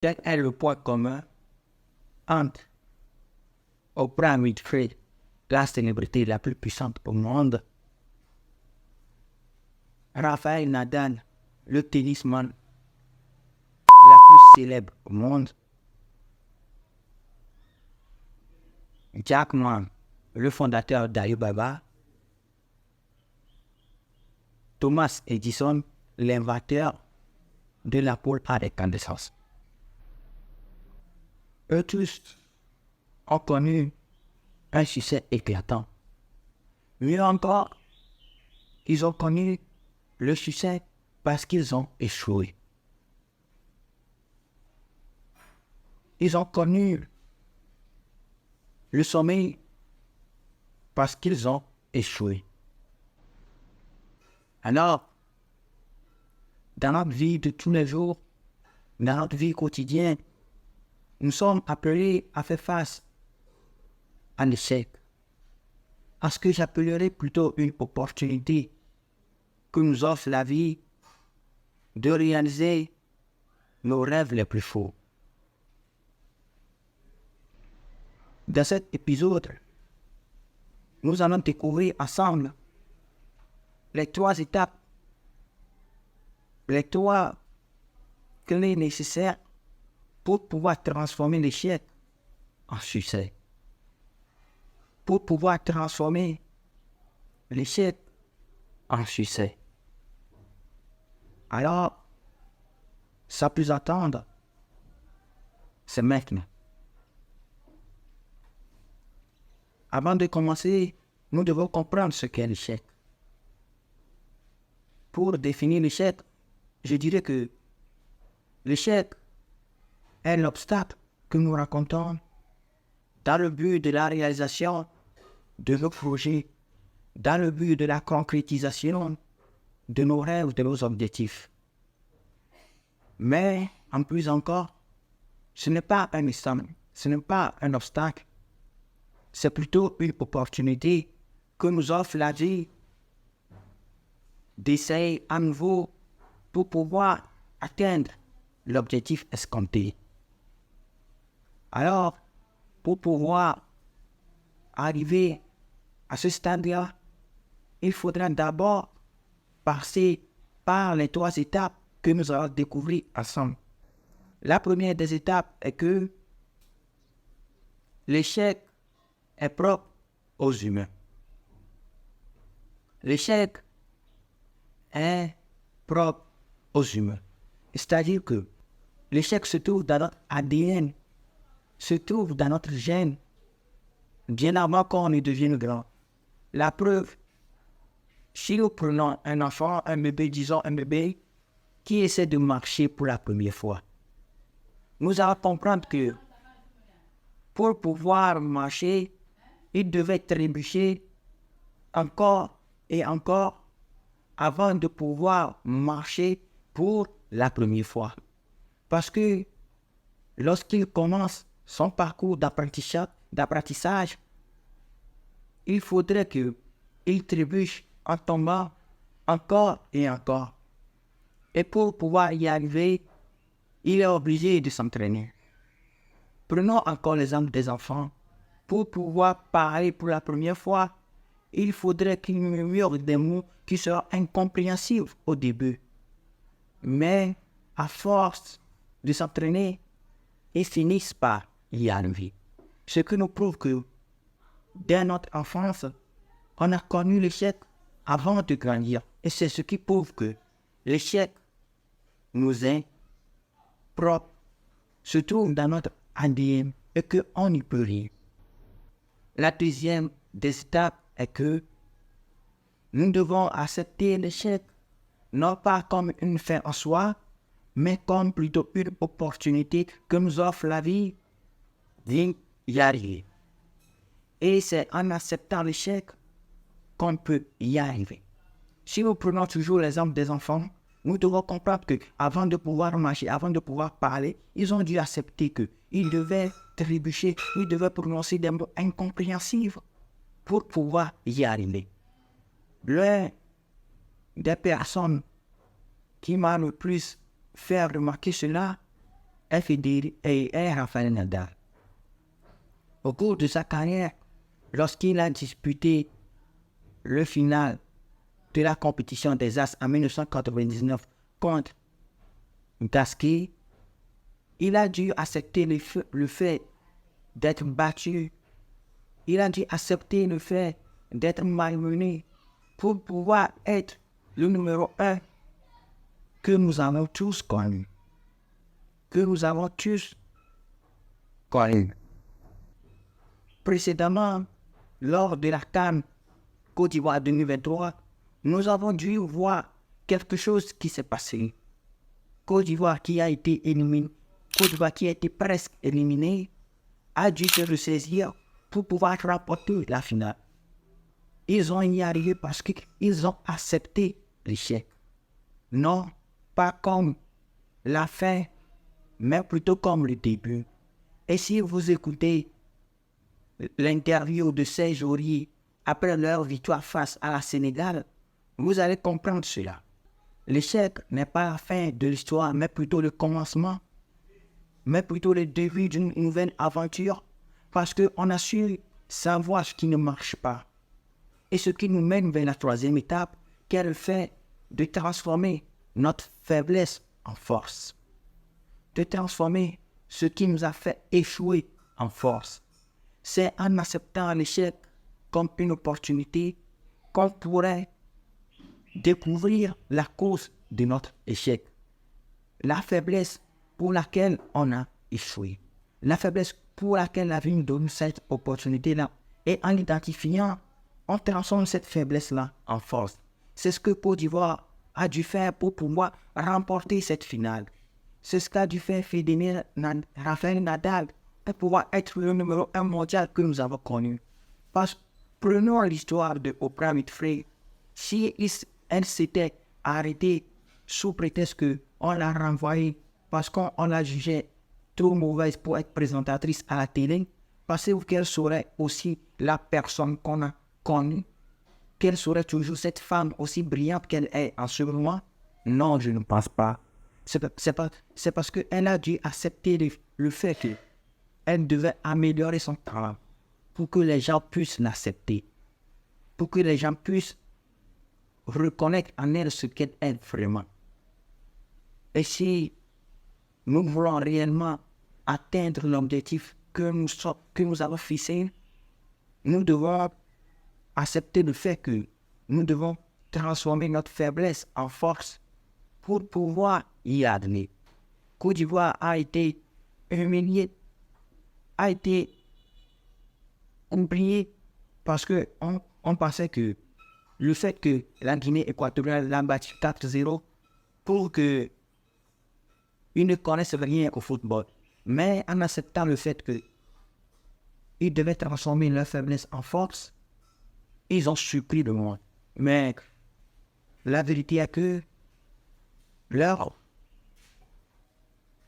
Quel est le point commun entre Oprah Winfrey, la célébrité la plus puissante au monde, Rafael Nadal, le tennisman la plus célèbre au monde, Jack Ma, le fondateur d'Alibaba, Thomas Edison, l'inventeur de l'ampoule à incandescence. Eux tous ont connu un succès éclatant. Mieux encore, ils ont connu le succès parce qu'ils ont échoué. Ils ont connu le sommet parce qu'ils ont échoué. Alors, dans notre vie de tous les jours, dans notre vie quotidienne, nous sommes appelés à faire face à l'échec, à ce que j'appellerais plutôt une opportunité que nous offre la vie de réaliser nos rêves les plus fous. Dans cet épisode, nous allons découvrir ensemble les 3 étapes, les 3 clés nécessaires pour pouvoir transformer l'échec en succès. Pour pouvoir transformer l'échec en succès. Alors, sans plus attendre, c'est maintenant. Avant de commencer, nous devons comprendre ce qu'est l'échec. Pour définir l'échec, je dirais que l'échec est l'obstacle que nous rencontrons dans le but de la réalisation de nos projets, dans le but de la concrétisation de nos rêves, de nos objectifs. Mais, en plus encore, ce n'est pas un obstacle, ce n'est pas un obstacle, c'est plutôt une opportunité que nous offre la vie d'essayer à nouveau pour pouvoir atteindre l'objectif escompté. Alors, pour pouvoir arriver à ce stade-là, il faudra d'abord passer par les 3 étapes que nous allons découvrir ensemble. La première des étapes est que l'échec est propre aux humains. L'échec est propre aux humains. C'est-à-dire que l'échec se trouve dans notre ADN, se trouve dans notre gène, bien avant qu'on ne devienne grand. La preuve, si nous prenons un enfant, un bébé, disons un bébé, qui essaie de marcher pour la première fois, nous allons comprendre que pour pouvoir marcher, il devait trébucher encore et encore avant de pouvoir marcher pour la première fois. Parce que lorsqu'il commence son parcours d'apprentissage, il faudrait qu'il trébuche en tombant encore et encore. Et pour pouvoir y arriver, il est obligé de s'entraîner. Prenons encore l'exemple des enfants. Pour pouvoir parler pour la première fois, il faudrait qu'ils murmurent des mots qui seront incompréhensibles au début. Mais à force de s'entraîner, ils finissent par y arriver. Ce qui nous prouve que dès notre enfance, on a connu l'échec avant de grandir. Et c'est ce qui prouve que l'échec nous est propre, se trouve dans notre ADN et qu'on n'y peut rien. La deuxième des étapes est que nous devons accepter l'échec, non pas comme une fin en soi, mais comme plutôt une opportunité que nous offre la vie d'y arriver. Et c'est en acceptant l'échec qu'on peut y arriver. Si nous prenons toujours l'exemple des enfants, nous devons comprendre qu'avant de pouvoir marcher, avant de pouvoir parler, ils ont dû accepter qu'ils devaient trébucher, ils devaient prononcer des mots incompréhensibles pour pouvoir y arriver. L'un des personnes qui m'a le plus fait remarquer cela, est Rafael Nadal. Au cours de sa carrière, lorsqu'il a disputé le final de la compétition des As en 1999 contre Gasquet, il a dû accepter le fait d'être battu. Il a dû accepter le fait d'être malmené pour pouvoir être le numéro 1 que nous avons tous connu. Que nous avons tous connu. Précédemment, lors de la CAN Côte d'Ivoire 2023, nous avons dû voir quelque chose qui s'est passé. Côte d'Ivoire qui a été éliminée, Côte d'Ivoire qui a été presque éliminée, a dû se ressaisir pour pouvoir remporter la finale. Ils ont y arrivé parce qu'ils ont accepté l'échec. Non, pas comme la fin, mais plutôt comme le début. Et si vous écoutez l'interview de Serge Aurier après leur victoire face à la Sénégal, vous allez comprendre cela. L'échec n'est pas la fin de l'histoire, mais plutôt le commencement, mais plutôt le début d'une nouvelle aventure, parce qu'on a su savoir ce qui ne marche pas. Et ce qui nous mène vers la troisième étape, qui est le fait de transformer notre faiblesse en force. De transformer ce qui nous a fait échouer en force. C'est en acceptant l'échec comme une opportunité qu'on pourrait découvrir la cause de notre échec. La faiblesse pour laquelle on a échoué. La faiblesse pour laquelle la vie nous donne cette opportunité-là. Et en l'identifiant, on transforme cette faiblesse-là en force. C'est ce que Côte d'Ivoire a dû faire pour pouvoir remporter cette finale. C'est ce qu'a dû faire Rafael Nadal pour pouvoir être le numéro 1 mondial que nous avons connu. Parce que prenons l'histoire de Oprah Winfrey. Si elle s'était arrêtée sous prétexte qu'on l'a renvoyée parce qu'on l'a jugée trop mauvaise pour être présentatrice à la télé, pensez-vous qu'elle serait aussi la personne qu'on a connue? Qu'elle serait toujours cette femme aussi brillante qu'elle est en ce moment? Non, je ne pense pas. C'est parce qu'elle a dû accepter le fait qu'elle devait améliorer son talent pour que les gens puissent l'accepter, pour que les gens puissent reconnaître en elle ce qu'elle est vraiment. Et si nous voulons réellement atteindre l'objectif que nous avons fixé, nous devons accepter le fait que nous devons transformer notre faiblesse en force pour pouvoir y admettre. Côte d'Ivoire a été humiliée, a été oubliée parce qu'on pensait que le fait que la Guinée équatoriale l'a battu 4-0 pour qu'ils ne connaissent rien au football. Mais en acceptant le fait qu'ils devaient transformer leur faiblesse en force, ils ont surpris le monde. Mais la vérité est que leur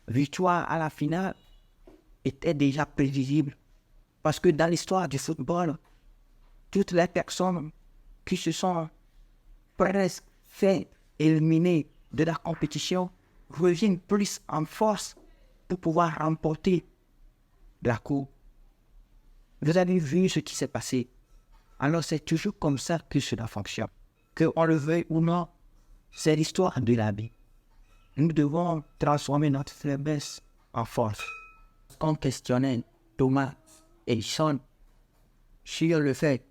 victoire à la finale était déjà prévisible. Parce que dans l'histoire du football, toutes les personnes qui se sont presque fait éliminer de la compétition reviennent plus en force pour pouvoir remporter la coupe. Vous avez vu ce qui s'est passé. Alors c'est toujours comme ça que cela fonctionne. Qu'on le veuille ou non, c'est l'histoire de la vie. Nous devons transformer notre faiblesse en force. On questionnait Thomas Edison sur le fait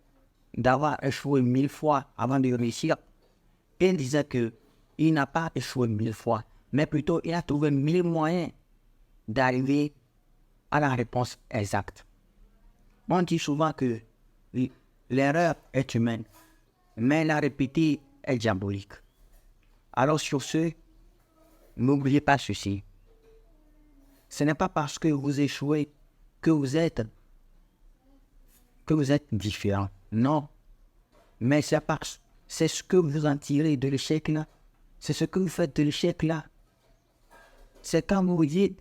d'avoir échoué 1000 fois avant de réussir. Il disait qu'il n'a pas échoué 1000 fois, mais plutôt il a trouvé 1000 moyens d'arriver à la réponse exacte. On dit souvent que l'erreur est humaine, mais la répéter est diabolique. Alors sur ce, n'oubliez pas ceci. Ce n'est pas parce que vous échouez que vous êtes différent. Non. Mais c'est ce que vous en tirez de l'échec là. C'est ce que vous faites de l'échec là. C'est quand vous vous dites,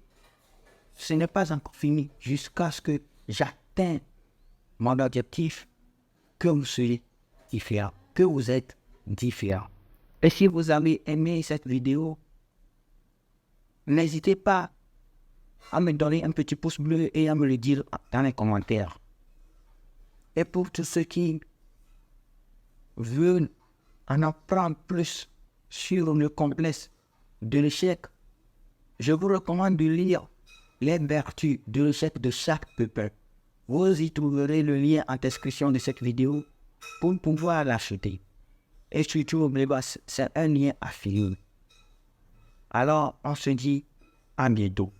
ce n'est pas encore fini jusqu'à ce que j'atteigne mon objectif, que vous soyez différent, que vous êtes différent. Et si vous avez aimé cette vidéo, n'hésitez pas à me donner un petit pouce bleu et à me le dire dans les commentaires. Et pour tous ceux qui veulent en apprendre plus sur le complexe de l'échec, je vous recommande de lire Les vertus de l'échec de chaque peuple. Vous y trouverez le lien en description de cette vidéo pour pouvoir l'acheter. Et surtout, n'oubliez pas, c'est un lien affilié. Alors, on se dit à bientôt.